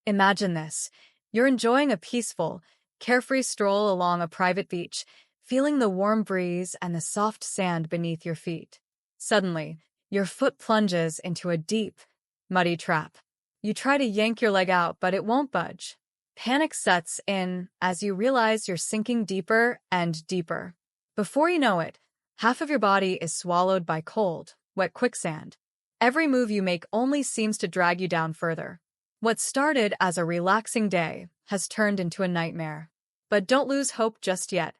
Imagine this. You're enjoying a peaceful, carefree stroll along a private beach, feeling the warm breeze and the soft sand beneath your feet. Suddenly, your foot plunges into a deep, muddy trap. You try to yank your leg out, but it won't budge. Panic sets in as you realize you're sinking deeper and deeper. Before you know it, half of your body is swallowed by cold, wet quicksand. Every move you make only seems to drag you down further. What started as a relaxing day has turned into a nightmare. But don't lose hope just yet.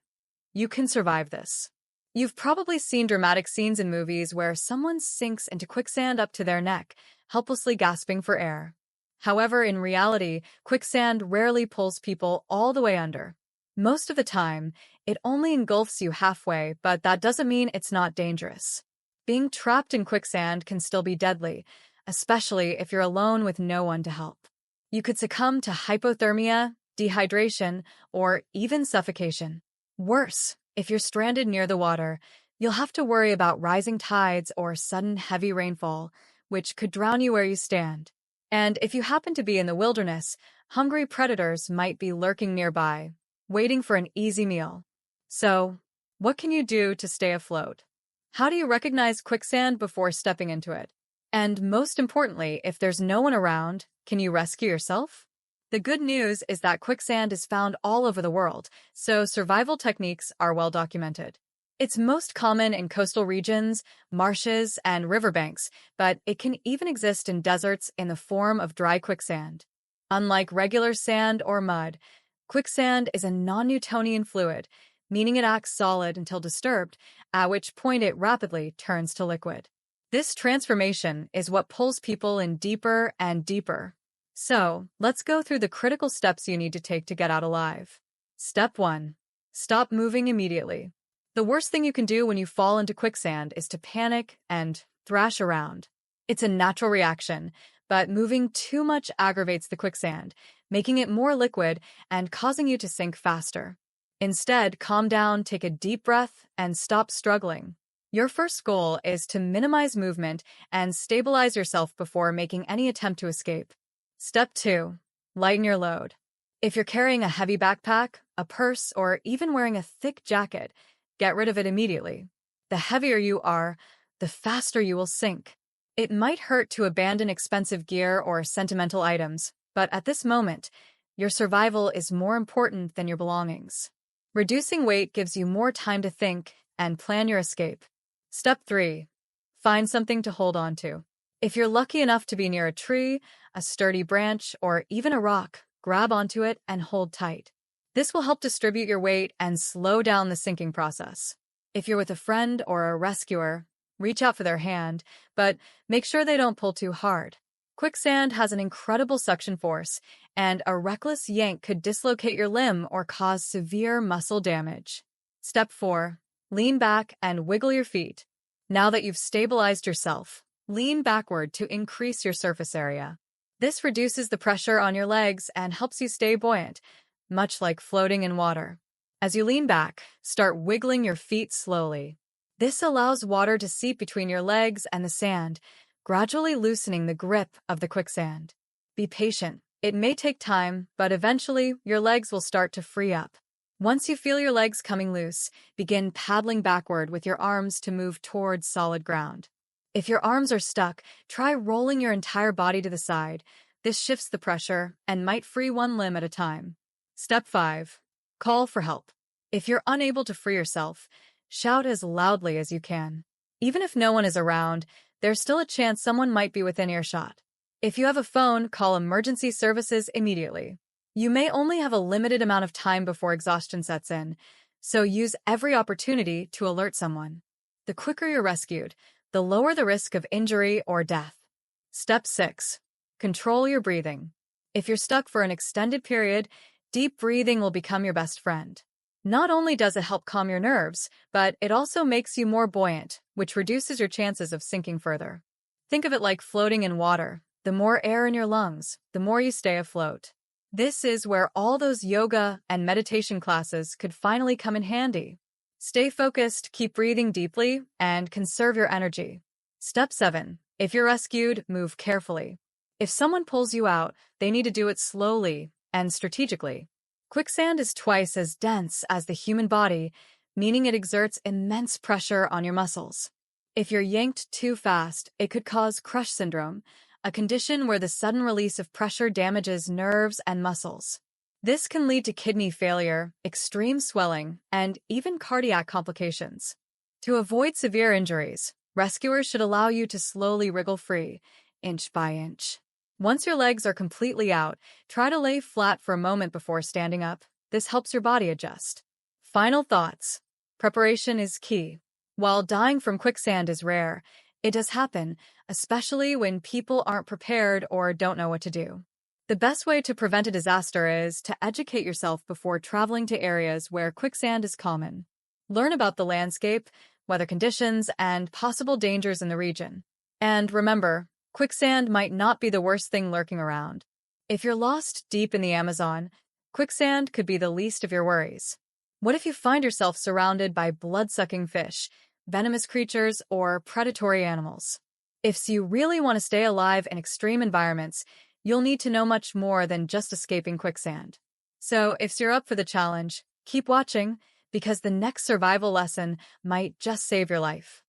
You can survive this. You've probably seen dramatic scenes in movies where someone sinks into quicksand up to their neck, helplessly gasping for air. However, in reality, quicksand rarely pulls people all the way under. Most of the time, it only engulfs you halfway, but that doesn't mean it's not dangerous. Being trapped in quicksand can still be deadly, especially if you're alone with no one to help. You could succumb to hypothermia, dehydration, or even suffocation. Worse, if you're stranded near the water, you'll have to worry about rising tides or sudden heavy rainfall, which could drown you where you stand. And if you happen to be in the wilderness, hungry predators might be lurking nearby, waiting for an easy meal. So, what can you do to stay afloat? How do you recognize quicksand before stepping into it? And most importantly, if there's no one around, can you rescue yourself? The good news is that quicksand is found all over the world, so survival techniques are well documented. It's most common in coastal regions, marshes, and riverbanks, but it can even exist in deserts in the form of dry quicksand. Unlike regular sand or mud, quicksand is a non-Newtonian fluid, meaning it acts solid until disturbed, at which point it rapidly turns to liquid. This transformation is what pulls people in deeper and deeper. So, let's go through the critical steps you need to take to get out alive. Step 1. Stop moving immediately. The worst thing you can do when you fall into quicksand is to panic and thrash around. It's a natural reaction, but moving too much aggravates the quicksand, making it more liquid and causing you to sink faster. Instead, calm down, take a deep breath, and stop struggling. Your first goal is to minimize movement and stabilize yourself before making any attempt to escape. Step 2. Lighten your load. If you're carrying a heavy backpack, a purse, or even wearing a thick jacket, get rid of it immediately. The heavier you are, the faster you will sink. It might hurt to abandon expensive gear or sentimental items, but at this moment, your survival is more important than your belongings. Reducing weight gives you more time to think and plan your escape. Step 3. Find something to hold on to. If you're lucky enough to be near a tree, a sturdy branch, or even a rock, grab onto it and hold tight. This will help distribute your weight and slow down the sinking process. If you're with a friend or a rescuer, reach out for their hand, but make sure they don't pull too hard. Quicksand has an incredible suction force, and a reckless yank could dislocate your limb or cause severe muscle damage. Step 4. Lean back and wiggle your feet. Now that you've stabilized yourself, lean backward to increase your surface area. This reduces the pressure on your legs and helps you stay buoyant, much like floating in water. As you lean back, start wiggling your feet slowly. This allows water to seep between your legs and the sand, gradually loosening the grip of the quicksand. Be patient. It may take time, but eventually your legs will start to free up. Once you feel your legs coming loose, begin paddling backward with your arms to move towards solid ground. If your arms are stuck, try rolling your entire body to the side. This shifts the pressure and might free one limb at a time. Step 5. Call for help. If you're unable to free yourself, shout as loudly as you can. Even if no one is around, there's still a chance someone might be within earshot. If you have a phone, call emergency services immediately. You may only have a limited amount of time before exhaustion sets in, so use every opportunity to alert someone. The quicker you're rescued, the lower the risk of injury or death. Step 6. Control your breathing. If you're stuck for an extended period, deep breathing will become your best friend. Not only does it help calm your nerves, but it also makes you more buoyant, which reduces your chances of sinking further. Think of it like floating in water. The more air in your lungs, the more you stay afloat. This is where all those yoga and meditation classes could finally come in handy. Stay focused, keep breathing deeply, and conserve your energy. Step 7. If you're rescued, move carefully. If someone pulls you out, they need to do it slowly and strategically. Quicksand is twice as dense as the human body, meaning it exerts immense pressure on your muscles. If you're yanked too fast, it could cause crush syndrome, a condition where the sudden release of pressure damages nerves and muscles. This can lead to kidney failure, extreme swelling, and even cardiac complications. To avoid severe injuries, rescuers should allow you to slowly wriggle free, inch by inch. Once your legs are completely out, try to lay flat for a moment before standing up. This helps your body adjust. Final thoughts. Preparation is key. While dying from quicksand is rare, it does happen, especially when people aren't prepared or don't know what to do. The best way to prevent a disaster is to educate yourself before traveling to areas where quicksand is common. Learn about the landscape, weather conditions, and possible dangers in the region. And remember, quicksand might not be the worst thing lurking around. If you're lost deep in the Amazon, quicksand could be the least of your worries. What if you find yourself surrounded by blood-sucking fish, venomous creatures, or predatory animals? If you really want to stay alive in extreme environments, you'll need to know much more than just escaping quicksand. So, if you're up for the challenge, keep watching, because the next survival lesson might just save your life.